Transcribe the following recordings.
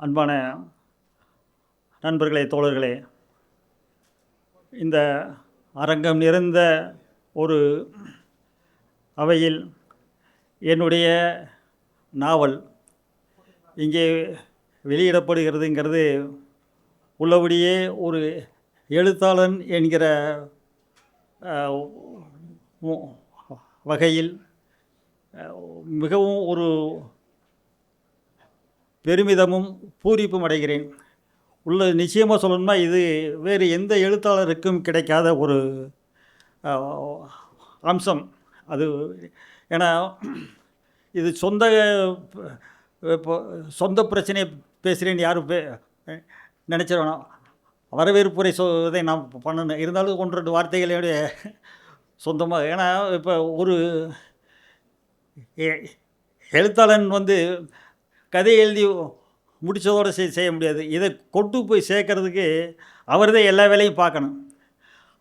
அன்பான நண்பர்களே, தோழர்களே, இந்த அரங்கம் நிறைந்த ஒரு அவையில் என்னுடைய நாவல் இங்கே வெளியிடப்படுகிறதுங்கிறது உள்ளபடியே ஒரு எழுத்தாளன் என்கிற வகையில் மிகவும் ஒரு பெருமிதமும் பூரிப்பும் அடைகிறேன். நிச்சயமாக சொல்லணும்னா இது வேறு எந்த எழுத்தாளருக்கும் கிடைக்காத ஒரு அம்சம் அது. ஏன்னா இது சொந்த பிரச்சனையை பேசுகிறேன்னு யாரும் நினச்சிடணும். வரவேற்புரை இதை நான் பண்ணணும். இருந்தாலும் 1-2 வார்த்தைகளுடைய சொந்தமாக. ஏன்னா இப்போ ஒரு எழுத்தாளன் கதை எழுதி முடித்ததோடு செய்ய முடியாது. இதை கொண்டு போய் சேர்க்கறதுக்கு அவர்தான் எல்லா வேலையும் பார்க்கணும்.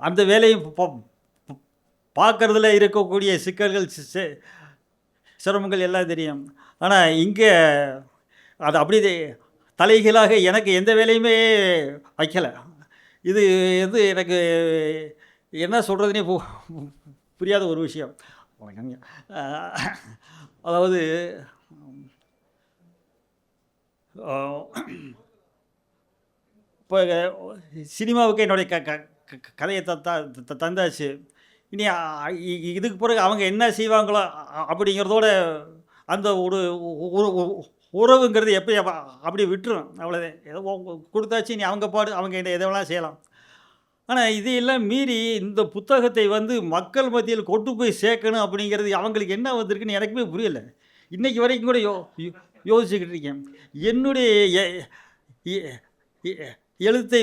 அந்த வேலையும் பார்க்குறதுல இருக்கக்கூடிய சிக்கல்கள், சிரமங்கள் எல்லாம் தெரியும். ஆனால் இங்கே அது அப்படி தலைகீழாக எனக்கு எந்த வேலையுமே வைக்கலை. இது எனக்கு என்ன சொல்கிறதுனே புரியாத ஒரு விஷயம். அதாவது இப்போ சினிமாவுக்கு என்னுடைய கதையை தந்தாச்சு. இனி இதுக்கு பிறகு அவங்க என்ன செய்வாங்களோ அப்படிங்கிறதோட அந்த ஒரு உறவுங்கிறது எப்படி அப்படி விட்டுரும். அவ்வளோதான். ஏதோ கொடுத்தாச்சு, இனி அவங்க பாடு, அவங்க எதெல்லாம் செய்யலாம். ஆனால் இதையெல்லாம் மீறி இந்த புத்தகத்தை மக்கள் மத்தியில் கொண்டு போய் சேர்க்கணும் அப்படிங்கிறது அவங்களுக்கு என்ன வந்திருக்குன்னு எனக்குமே புரியலை. இன்றைக்கி வரைக்கும் கூட யோசிச்சுக்கிட்டு இருக்கேன். என்னுடைய எழுத்தை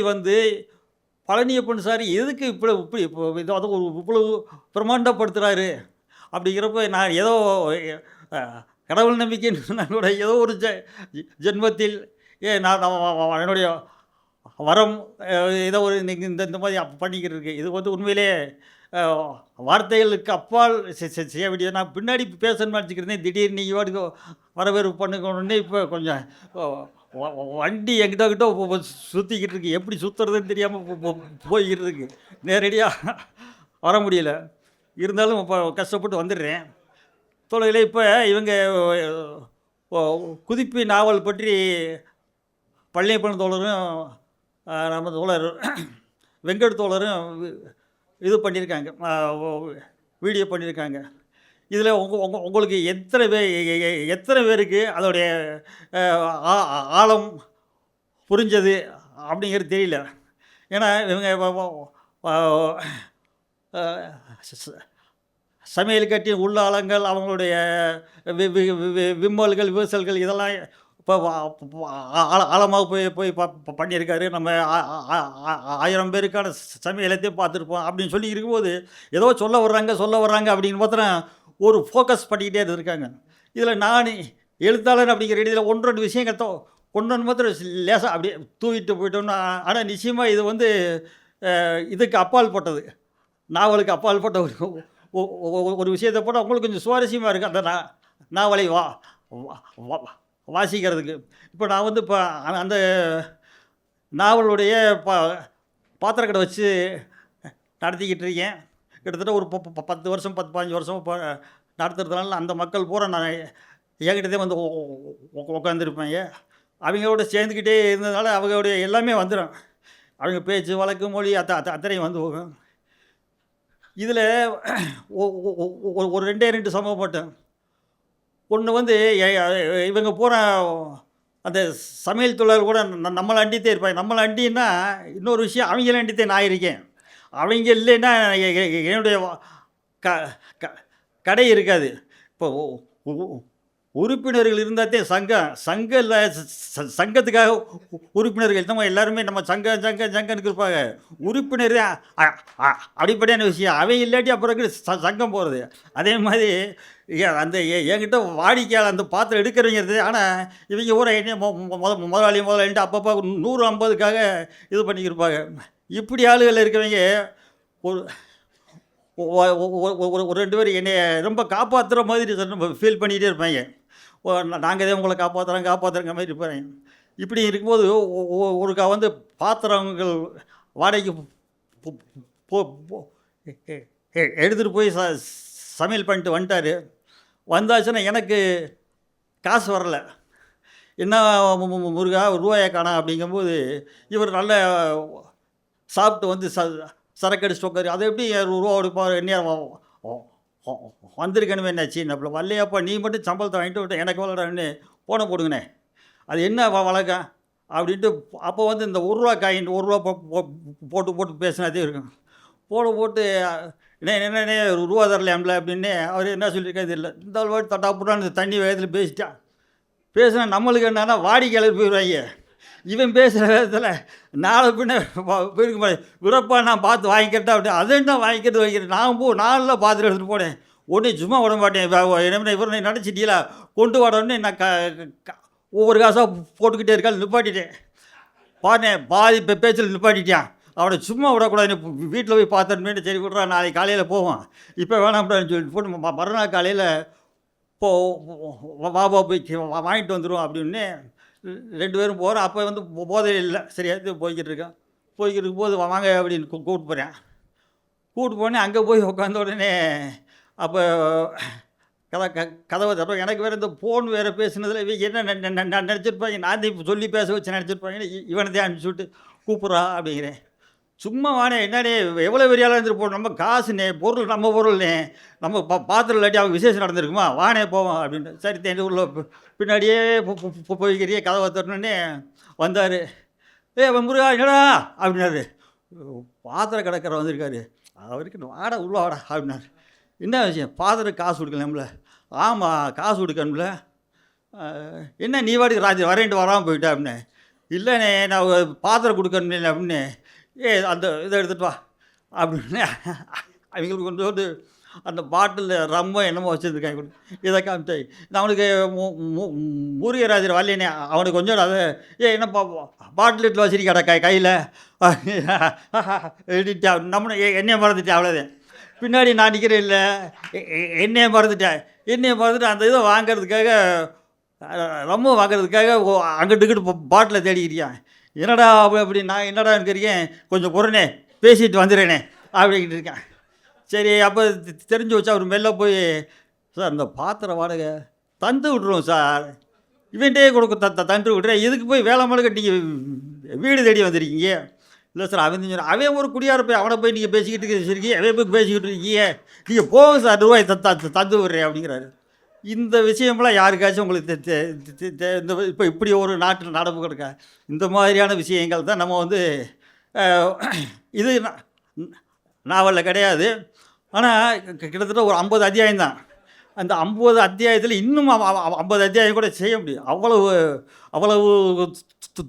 பழனியப்பன் சார் எதுக்கு இப்படி இவ்வளவு பிரமாண்டப்படுத்துகிறாரு அப்படிங்கிறப்ப நான் ஏதோ கடவுள் நம்பிக்கைன்னு ஏதோ ஒரு ஜென்மத்தில் நான் என்னுடைய வரம் ஏதோ ஒரு இந்த மாதிரி பண்ணிக்கிட்டு இருக்கு. இது உண்மையிலே வார்த்தைகளுக்கு அப்பால் செய்ய வேண்டியது. நான் பின்னாடி பேசணும்னு நினச்சிக்கிறேன். திடீர்னு நீங்கள் வாட்டுக்கு வரவேற்பு பண்ணுக்கணுன்னே இப்போ கொஞ்சம் வண்டி எங்கிட்ட சுற்றிக்கிட்டு இருக்கு. எப்படி சுற்றுறதுன்னு தெரியாமல் போய்கிட்டு இருக்கு. நேரடியாக வர முடியல. இருந்தாலும் இப்போ கஷ்டப்பட்டு வந்துடுறேன். தோழர்களே, இப்போ இவங்க குதிப்பி நாவல் பற்றி பழனியப்பன் தோழரும் நம்ம தோழர் வெங்கட் தோழரும் இது பண்ணியிருக்காங்க, வீடியோ பண்ணியிருக்காங்க. இதில் உங்களுக்கு எத்தனை பேருக்கு அதோடைய ஆழம் புரிஞ்சது அப்படிங்கிறது தெரியல. ஏன்னா இவங்க சமையல் கட்டின் உள்ளாளங்கள், அவங்களுடைய விம்மல்கள், விவசல்கள் இதெல்லாம் இப்போ ஆழமாக போய் பண்ணியிருக்காரு. நம்ம 1000 பேருக்கான சமையலத்தையும் பார்த்துருப்போம் அப்படின்னு சொல்லி இருக்கும்போது ஏதோ சொல்ல வர்றாங்க அப்படின்னு பார்த்தா ஒரு ஃபோக்கஸ் பண்ணிக்கிட்டே இருக்காங்க. இதில் நான் எழுத்தாளர் அப்படிங்கிற இடையில் 1-2 விஷயங்கள் கொண்டு மாத்திரம் லேசாக அப்படியே தூவிட்டு போயிட்டோம்னா. ஆனால் நிச்சயமாக இது இதுக்கு அப்பால் போட்டது, நாவலுக்கு அப்பால் போட்ட ஒரு விஷயத்தை போட்டால் உங்களுக்கு கொஞ்சம் சுவாரஸ்யமாக இருக்குது அந்த நாவலை வாசிக்கிறதுக்கு. இப்போ நான் இப்போ அந்த நாவலுடைய பாத்திரக்கடை வச்சு நடத்திக்கிட்டு இருக்கேன். கிட்டத்தட்ட ஒரு 10 வருஷம் 15 வருஷம் இப்போ நடத்துறதுனால அந்த மக்கள் பூரா நான் என்கிட்டதே உட்காந்துருப்பேங்க. அவங்களோட சேர்ந்துக்கிட்டே இருந்ததுனால அவங்களுடைய எல்லாமே வந்துடும். அவங்க பேச்சு, வழக்கு, மொழி அத்தனையும் போகும். இதில் ஒரு 2 சம்பவப்பட்டேன். ஒன்று இவங்க பூரா அந்த சமையல் தொழில் கூட நம்மளை அண்டித்தே இருப்பாங்க. நம்மளை அண்டின்னா இன்னொரு விஷயம், அவங்கள அண்டித்தே நான் இருக்கேன். அவங்க இல்லைன்னா என்னுடைய கடை இருக்காது. இப்போ உறுப்பினர்கள் இருந்தாத்தே சங்கத்துக்காக உறுப்பினர்கள் நம்ம எல்லாருமே நம்ம சங்கன்னு இருப்பாங்க. உறுப்பினர் அடிப்படையான விஷயம். அவங்க இல்லாட்டி அப்புறம் சங்கம் போகிறது. அதே மாதிரி அந்த என்கிட்ட வாடிக்கையாளர் அந்த பாத்திரம் எடுக்கிறவங்கிறது. ஆனால் இவங்க ஊரை முதலாளின்ட்டு அப்பப்போ 100-50க்காக இது பண்ணிக்கிருப்பாங்க. இப்படி ஆளுகள் இருக்கிறவங்க ஒரு 2 பேர் என்னை ரொம்ப காப்பாற்றுற மாதிரி ஃபீல் பண்ணிகிட்டே இருப்பாங்க. நாங்கள் தான் உங்களை காப்பாற்றுறோங்க மாதிரி இருப்பாங்க. இப்படி இருக்கும்போது ஒருக்கா வந்து பாத்திரங்கள் வாடகைக்கு எடுத்துகிட்டு போய் சமையல் பண்ணிட்டு வந்துட்டார். வந்தாச்சுன்னா எனக்கு காசு வரல. என்ன முருகா ரூபாயை காணோம் அப்படிங்கும்போது, இவர் நல்ல சாப்பிட்டு வந்து சரக்கு அடிச்சுட்டு உட்காரு. அதை எப்படி ரூபா கொடுப்பார் என்ன வந்திருக்கணுமே என்னாச்சு நம்மள வரலையாப்பா, நீ மட்டும் சம்பளத்தை வாங்கிட்டு விட்டு எனக்கு வரலடான்னு போன போடுங்கண்ணே. அது என்ன வழக்கம் அப்படின்ட்டு அப்போ வந்து இந்த ரூபா காயின் ரூபா போட்டு போட்டு பேசினாதே இருக்கும். போட்டு என்னண்ணே ரூபா தரலையாம்ல அப்படின்னு அவர் என்ன சொல்லியிருக்காது இல்லை. இந்த வாட்டி தட்டாப்புட்டான்னு தண்ணி வேகத்தில் பேசினா நம்மளுக்கு என்னன்னா வாடிக்கையாளர் போயிடுவாங்க. இவன் பேசுகிற விதத்தில் நாளை பின்ன போயிருக்க மாதிரி விடப்பா நான் பார்த்து வாங்கிக்கிறேன் அப்படி அதை என்ன வாங்கிக்கிறேன் நான் நாளில் பார்த்துட்டு எடுத்துகிட்டு போனேன். ஒன்றே சும்மா விட மாட்டேன். என்ன இவரை நினச்சிட்டீங்களா கொண்டு வாடன்னு நான் ஒவ்வொரு காசாக போட்டுக்கிட்டே இருக்காது நிப்பாட்டிட்டேன். பாருனேன் பாதி பேச்சில் நிப்பாட்டிட்டான். அவனை சும்மா விடக்கூடாது, வீட்டில் போய் பார்த்தேன்னு சரி விட்றான், நாளைக்கு காலையில் போவான், இப்போ வேணாம்டான்னு சொல்லிட்டு போட்டு மறுநாள் காலையில் பாபா போய் வாங்கிட்டு வந்துடும் அப்படின்னு 2 பேரும் போகிறோம். அப்போ வந்து போதையில் இல்லை, சரியா போய்கிட்டு இருக்கேன். போய்கிட்டு இருக்கும்போது வாங்க அப்படின்னு கூப்பிட்டு போகிறேன். கூப்பிட்டு போனேன். அங்கே போய் உட்காந்த உடனே அப்போ கதவை தரோம். எனக்கு வேறு இந்த ஃபோன் வேறு பேசுனதில் என்ன நினச்சிருப்பாங்க, நான் இப்போ சொல்லி பேச வச்சு நினச்சிருப்பாங்க, இவனதே அனுப்பிச்சி விட்டு கூப்பிட்றா அப்படிங்கிறேன். சும்மா வானே என்னடே எவ்வளோ பெரிய ஆளாக இருந்துட்டு போகணும், நம்ம காசுனே பொருள் நம்ம பொருள்னே நம்ம பாத்திரம் இல்லாட்டி அவங்க விசேஷம் நடந்திருக்குமா வானே போவோம் அப்படின்ட்டு. சரி தேடி உள்ள பின்னாடியே போய்க்கிறியே கதவை தரணுன்னே வந்தார். முருகா என்னடா அப்படின்னாரு. பாத்திரம் கிடக்கிற வந்திருக்காரு, அவருக்கு வாடா உள்ள வாடா அப்படின்னாரு. என்ன விஷயம், பாத்திரம் காசு கொடுக்கலாம்ல. ஆமாம் காசு கொடுக்கணும்ல. என்ன நீ வாட்டுக்கு ராஜி வரேன்ட்டு வராமல் போயிட்டா அப்படின்னு. இல்லைண்ணே நான் பாத்திரம் கொடுக்கணும் அப்படின்னு. அந்த இதை எடுத்துகிட்டு வா அப்படின்னு அவங்களுக்கு கொண்டு வந்து அந்த பாட்டிலில் ரொம்ப என்னமோ வச்சுருக்காங்க. இதை காமிச்சாய் நான் அவனுக்கு முருகராஜர் வரலேனே அவனுக்கு கொஞ்சம் அதை என்ன பாட்டில் எடுத்து வச்சிருக்காடா கையில் எடுத்தா நம்ம என்னையை மறந்துட்டேன். அவ்வளோதான். பின்னாடி நான் நிற்கிறேன் இல்லை என்னையை மறந்துட்டேன். அந்த இதை வாங்கிறதுக்காக ரொம்ப வாங்கிறதுக்காக அங்கிட்டு பாட்டில் தேடிக்கிறியான். என்னடா அப்படி நான் என்னடான்னு கேட்கிறேன். கொஞ்சம் பொறுனே பேசிட்டு வந்துடுறேனே அப்படின்ட்டு இருக்கேன். சரி அப்போ தெரிஞ்சு வச்சா அவர் மெல்ல போய் சார் இந்த பாத்திர வாடகை தந்து விட்ருவோம் சார், இவன்ட்டே கொடுக்க தந்து விட்றேன், இதுக்கு போய் வேலை மேலே நீங்கள் வீடு தேடி வந்திருக்கீங்க. இல்லை சார் அவன் ஒரு குடியார போய் அவனை போய் நீங்கள் பேசிக்கிட்டு இருக்கீங்க, அவன் போய் பேசிக்கிட்டு இருக்கீங்க, நீங்கள் போங்க சார் ரூபாய் தந்து விட்றேன் அப்படிங்கிறாரு. இந்த விஷயம்லாம் யாருக்காச்சும் உங்களுக்கு இந்த இப்போ இப்படி ஒரு நாட்டில் நடப்பு கிடக்க இந்த மாதிரியான விஷயங்கள் தான் நம்ம வந்து இது நாவலில் கிடையாது. ஆனால் கிட்டத்தட்ட ஒரு 50 அத்தியாயம் தான். அந்த 50 அத்தியாயத்தில் இன்னும் 50 அத்தியாயம் கூட செய்ய முடியும். அவ்வளவு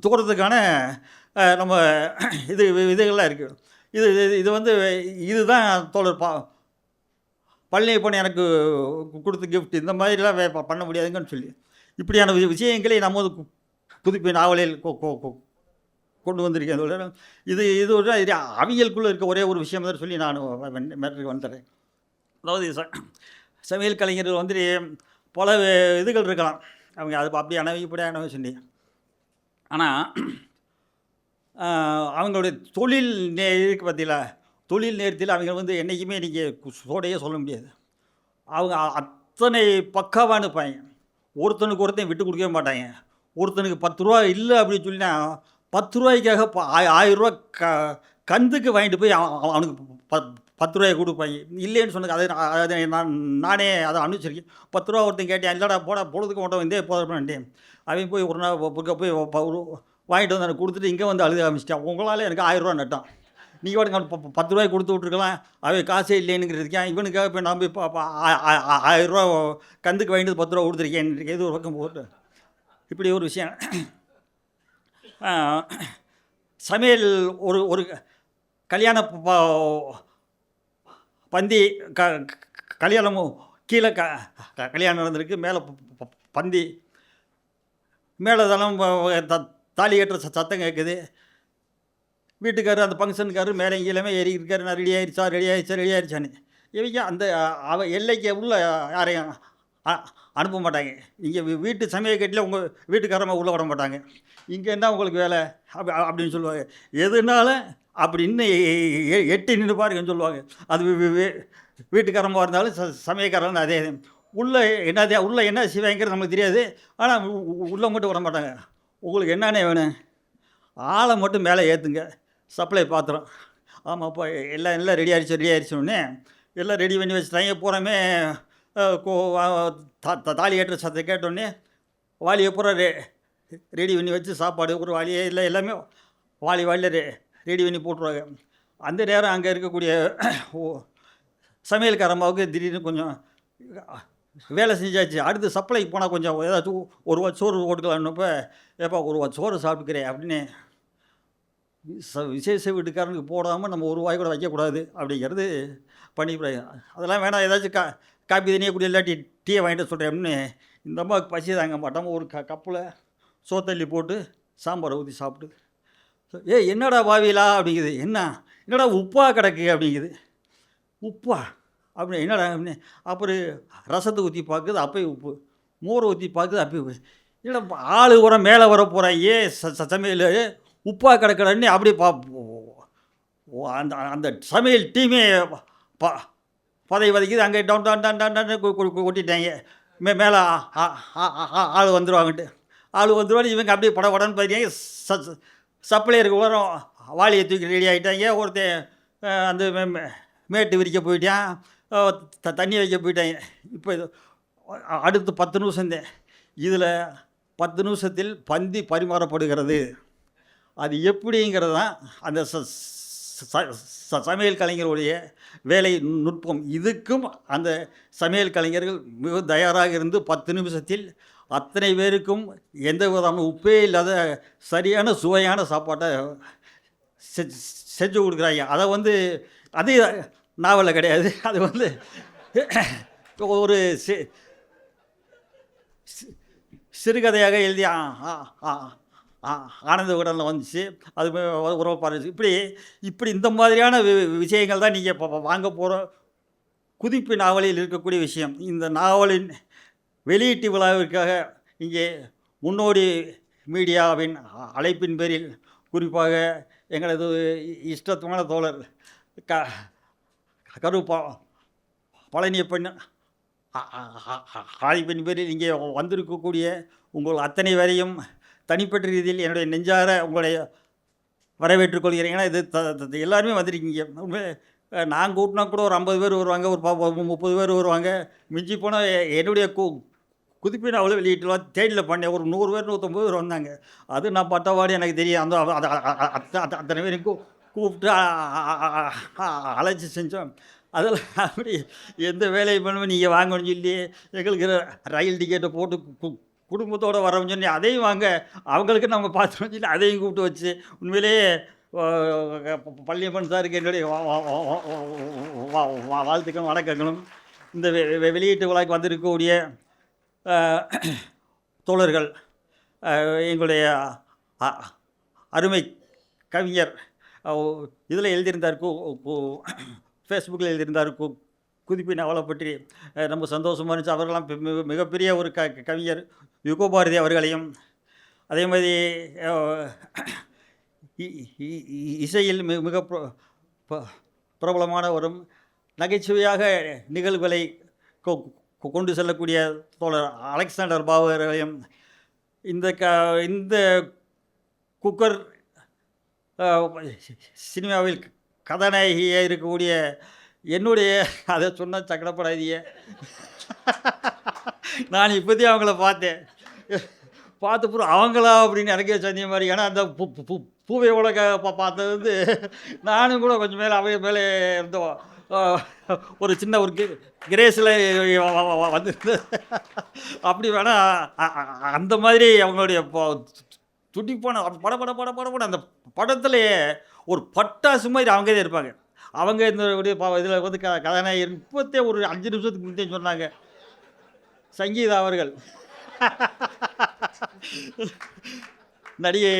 தூரத்துக்கான நம்ம இதுகள்லாம் இருக்குது. இது வந்து இதுதான் தோழர் பழனியப்பன் எனக்கு கொடுத்த கிஃப்ட். இந்த மாதிரிலாம் பண்ண முடியாதுங்கன்னு சொல்லி இப்படியான விஷயங்களை நம்ம வந்து புதுப்பை நாவலில் கொண்டு வந்திருக்கேன். இது ஒரு அவியலுக்குள்ளே இருக்க ஒரே ஒரு விஷயம் தான் சொல்லி நான் மேட்டருக்கு வந்துடுறேன். அதாவது சமையல் கலைஞர்கள் வந்து பல இதுகள் இருக்கலாம், அவங்க அது அப்படியான இப்படியான சொல்லி. ஆனால் அவங்களுடைய தொழில் இருக்குது பார்த்தீங்களா, தொழில் நேரத்தில் அவங்க வந்து என்றைக்குமே நீங்கள் சோடையே சொல்ல முடியாது. அவங்க அத்தனை பக்காவாக இருப்பாங்க. ஒருத்தனுக்கு ஒருத்தன் விட்டு கொடுக்கவே மாட்டாங்க. ஒருத்தனுக்கு 10 ரூபா இல்லை அப்படின்னு சொல்லினா 10 ரூபாய்க்காக 1000 ரூபா கந்துக்கு வாங்கிட்டு போய் அவனுக்கு 10 ரூபாயை கொடுப்பாங்க. இல்லைன்னு சொன்னது அதை நானே அதை அனுப்பிச்சிருக்கேன். 10 ரூபா ஒருத்தன் கேட்டேன், இல்லைடா போடா பொழுதுக்கு மட்டும் வந்தே போதேன். அவன் போய் ஒரு நாள் போய் வாங்கிட்டு வந்து எனக்கு கொடுத்துட்டு இங்கே வந்து அழுத ஆரம்பிச்சிட்டான். உங்களால் எனக்கு 1000 ரூபா நட்டான். நீங்கள் வாட்டுக்கு 10 ரூபாய் கொடுத்து விட்ருக்கலாம், அவன் காசே இல்லைன்னுங்கிறதுக்கேன் இவனுக்காக இப்போ நான் போய் 1000 ரூபா கந்துக்கு வாங்கிட்டு 10 ரூபா கொடுத்துருக்கேன். எது ஒரு பக்கம் போட்டு இப்படி ஒரு விஷயம். சமையல் ஒரு கல்யாண பந்தி கல்யாணமும் கீழே கல்யாணம் நடந்திருக்கு, மேலே பந்தி மேலதெல்லாம் தாலி கட்டுற சத்தம் கேட்குது. வீட்டுக்காரர் அந்த ஃபங்க்ஷனுக்காரர் மேலே கீழே ஏறிக்கிருக்காரு. நான் ரெடி ஆகிடுச்சான்னு இவங்க அந்த எல்லைக்கு உள்ள யாரையும் அனுப்ப மாட்டாங்க. இங்கே வீட்டு சமையல் கட்டில் உங்கள் வீட்டுக்காரமாக உள்ளே விட மாட்டாங்க. இங்கே என்ன உங்களுக்கு வேலை அப்படின்னு சொல்லுவாங்க. எதுனாலும் அப்படி இன்னும் எட்டி நின்று பாருங்கன்னு சொல்லுவாங்க. அது வீட்டுக்காரமாக இருந்தாலும் சமயக்காரன் அதே உள்ளே என்னது உள்ளே என்ன செய்வாங்கிறது நமக்கு தெரியாது. ஆனால் உள்ளே மட்டும் விட மாட்டாங்க. உங்களுக்கு என்னென்ன வேணும், ஆளை மட்டும் மேலே ஏற்றுங்க, சப்ளை பாத்திரம். ஆமாப்பா எல்லாம் ரெடி ஆகிடுச்சோடனே எல்லாம் ரெடி பண்ணி வச்சுட்டாங்க. பூராமே தாலி ஏற்ற சத்தத்தை கேட்டோடனே வாளியை பூரா ரெடி பண்ணி வச்சு சாப்பாடு ஒரு வாளியே இல்லை எல்லாமே வாளியில் ரெடி பண்ணி போட்டுருவாங்க. அந்த நேரம் அங்கே இருக்கக்கூடிய சமையல்காரம்மாவுக்கு திடீர்னு கொஞ்சம் வேலை செஞ்சாச்சு. அடுத்து சப்ளைக்கு போனால் கொஞ்சம் ஏதாச்சும் ஒரு சோறு போட்டுக்கலான்னப்போ, ஏப்பா ஒரு சோறு சாப்பிட்டுக்கிறேன் அப்படின்னு விசேஷ வீட்டுக்காரனுக்கு போடாமல் நம்ம ஒரு வாய் கூட வைக்கக்கூடாது அப்படிங்கிறது பண்ணிவிடுறாங்க. அதெல்லாம் வேணாம், ஏதாச்சும் காப்பி தண்ணியை குடி இல்லாட்டி டீயை வாங்கிட்டு சொல்கிறேன் அப்படின்னு இந்த அம்மாவுக்கு பசி தாங்க மாட்டோம். ஒரு கப்பில் சோத்தள்ளி போட்டு சாம்பாரை ஊற்றி சாப்பிட்டு, என்னடா பாவிலா அப்படிங்குது. என்னடா உப்பா கிடக்கு அப்படிங்குது. உப்பா அப்படி என்னடா அப்படின்னு அப்புறம் ரசத்தை ஊற்றி பார்க்குது, அப்பயும் உப்பு. மோரை ஊற்றி பார்க்குது, அப்பயும் உப்பு. என்னடா ஆள் உரம் மேலே வர போகிறேன் சமையல் உப்பா கிடக்கிறன்னு அப்படி அந்த சமையல் டீமே பதவி வதைக்குது. அங்கே டவுன் கொட்டிட்டாங்க. மேலே ஆள் வந்துடுவாங்கன்ட்டு ஆள் வந்துடுவாங்க. இவங்க அப்படியே படன்னு பார்த்தீங்க. சப்ளையருக்கு வரும் வாளியை தூக்கி ரெடி ஆகிட்டாங்க. ஒருத்தன் அந்த மேட்டு விரிக்க போயிட்டான், தண்ணி வைக்க போயிட்டாங்க. இப்போ இது அடுத்து 10 நிமிஷந்தேன். இதில் 10 நிமிஷத்தில் பந்தி பரிமாறப்படுகிறது. அது எப்படிங்கிறது தான் அந்த சமையல் கலைஞருடைய வேலை நுட்பம். இதுக்கும் அந்த சமையல் கலைஞர்கள் மிக தயாராக இருந்து 10 நிமிஷத்தில் அத்தனை பேருக்கும் எந்த விதமான உப்பே இல்லாத சரியான சுவையான சாப்பாட்டை செஞ்சு கொடுக்குறாங்க. அதை அது நாவலில் கிடையாது. அது ஒரு சிறுகதையாக எழுதி ஆனந்த விகடனில் வந்துச்சு. அது உறவு பாருச்சு. இப்படி இந்த மாதிரியான விஷயங்கள் தான் நீங்கள் இப்போ வாங்க போகிற குதிப்பு நாவலில் இருக்கக்கூடிய விஷயம். இந்த நாவலின் வெளியீட்டு விழாவிற்காக இங்கே முன்னோடி மீடியாவின் அழைப்பின் பேரில் குறிப்பாக எங்களது இஷ்டத்துமான தோழர் கரு பழனியப்பன் அழைப்பின் பேரில் இங்கே வந்திருக்கக்கூடிய உங்கள் அத்தனை பேரையும் தனிப்பட்ட ரீதியில் என்னுடைய நெஞ்சார உங்களை வரவேற்றுக் கொள்கிறேன். ஏன்னா இது எல்லாருமே வந்திருக்கீங்க. நான் கூட்டினா கூட ஒரு 50 பேர் வருவாங்க, ஒரு 30 பேர் வருவாங்க. மிஞ்சி போனால் என்னுடைய குதிப்பின் அவ்வளோ வெளியிட்டு தேடியில் பண்ணேன். ஒரு 100 பேர் 150 பேர் வந்தாங்க. அது நான் பட்டவாடு எனக்கு தெரியும். அந்த அத்தனை பேரும் கூப்பிட்டு அழைச்சி செஞ்சோம். அதில் அப்படி எந்த வேலையை பண்ணுவேன் நீங்கள் வாங்கணும்னு சொல்லி எங்களுக்கு ரயில் டிக்கெட்டை போட்டு குடும்பத்தோடு வரவங்க சொல்லி அதையும் வாங்க, அவங்களுக்கு நம்ம பார்த்துன்னு சொல்லி அதையும் கூப்பிட்டு வச்சு உண்மையிலேயே பழனியப்பன் சாருக்கு என்னுடைய வாழ்த்துக்களும் வணக்கங்களும். இந்த வெளியீட்டு விழாக்கு வந்திருக்கக்கூடிய தோழர்கள், எங்களுடைய அருமை கவிஞர் இதில் எழுதியிருந்தார், ஃபேஸ்புக்கில் எழுதியிருந்தார் குதிப்பின் அவளை பற்றி ரொம்ப சந்தோஷமாக இருந்துச்சு. அவர்களெல்லாம் மிகப்பெரிய ஒரு கவிஞர் யுகோ பாரதி அவர்களையும், அதே மாதிரி இசையில் மிக பிரபலமானவரும் நகைச்சுவையாக நிகழ்வுகளை கொண்டு செல்லக்கூடிய தோழர் அலெக்சாண்டர் பாபு அவர்களையும், இந்த குக்கர் சினிமாவில் கதாநாயகியாக இருக்கக்கூடிய என்னுடைய அதை சொன்ன சக்கடப்படாதிய நான் இப்போதையும் அவங்கள பார்த்தேன். பார்த்து பூரா அவங்களா அப்படின்னு எனக்கே சந்திய மாதிரி. ஏன்னா அந்த பூவையோட பார்த்தது நானும் கூட கொஞ்சம் மேலே அவைய மேலே இருந்தோம். ஒரு சின்ன ஒரு கிரேஸில் வந்துருந்து அப்படி வேணால் அந்த மாதிரி அவங்களுடைய துடிப்பான பட அந்த படத்துலையே ஒரு பட்டாசு மாதிரி அவங்க தான் இருப்பாங்க. அவங்க இந்த இதில் கதாநாயகர் இப்போத்தே ஒரு 5 நிமிஷத்துக்கு முன்னே சொன்னாங்க, சங்கீதா அவர்கள் நடிகை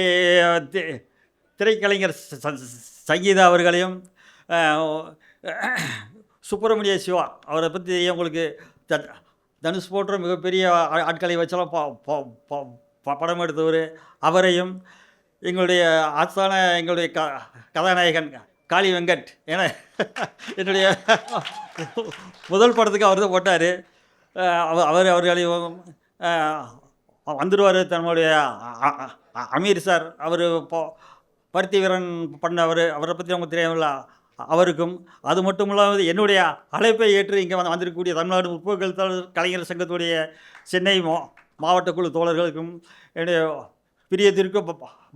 திரைக்கலைஞர் சங்கீதா அவர்களையும் சுப்பிரமணிய சிவா அவரை பற்றி உங்களுக்கு தனுஷ் போன்ற மிகப்பெரிய ஆட்களை வச்செல்லாம் படம் எடுத்தவர் அவரையும், எங்களுடைய ஆஸ்தான எங்களுடைய கதாநாயகன் காளி வெங்கட் என என்னுடைய முதல் படத்துக்கு அவர் தான் போட்டார். அவர்களையும் வந்துடுவார். தன்னுடைய அமீர் சார், அவர் பருத்தி வீரன் பண்ணவர், அவரை பற்றி நமக்கு தெரியாமல அவருக்கும், அது மட்டும் இல்லாமல் என்னுடைய அழைப்பை ஏற்று இங்கே வந்திருக்கக்கூடிய தமிழ்நாடு முற்போக்கு கலைஞர் சங்கத்துடைய சென்னை மாவட்ட குழு தோழர்களுக்கும், என்னுடைய பிரியத்திற்கும்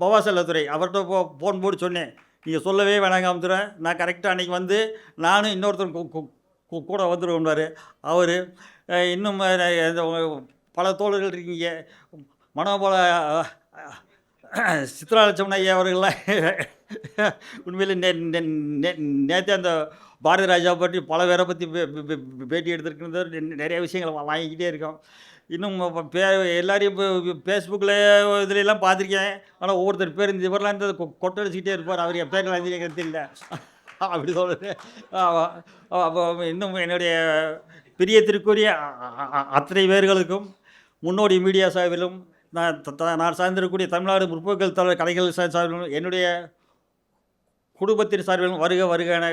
பவா செல்லத்துறை அவர்கிட்ட ஃபோன் போட்டு சொன்னேன், நீங்கள் சொல்லவே வேணாங்க அமுத்துறேன், நான் கரெக்டாக அன்றைக்கி வந்து நானும் இன்னொருத்தர் கூட வந்துடுவோம்னாரு. அவர் இன்னும் பல தோழர்கள் இருக்கீங்க, மனோபல சித்ராலட்சுமண ஐயா அவர்கள்லாம் உண்மையில் நேற்று அந்த பாரதி ராஜா பற்றி பல பேரை பற்றி பேட்டி எடுத்துருக்கிறது, நிறைய விஷயங்களை வாங்கிக்கிட்டே இருக்கோம். இன்னும் எல்லாரையும் இப்போ ஃபேஸ்புக்கில் இதுலெல்லாம் பார்த்துருக்கேன். ஆனால் ஒவ்வொருத்தர் பேர் இந்த இவரெலாம் இந்த கொட்டடிச்சிக்கிட்டே இருப்பார், அவர் என் பேர் எனக்கு தெரியல அப்படி சொல்லுது. அப்போ இன்னும் என்னுடைய பிரியத்திற்குரிய அத்தனை பேர்களுக்கும் முன்னோடி மீடியா சார்பிலும் நான் சார்ந்திருக்கக்கூடிய தமிழ்நாடு முற்போக்கு கலைகள் சார்பிலும் என்னுடைய குடும்பத்தின் சார்பிலும் வருக வருக என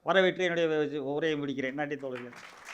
வரவேற்று என்னுடைய உரையை முடிக்கிறேன். நன்றி தோழர்கள்.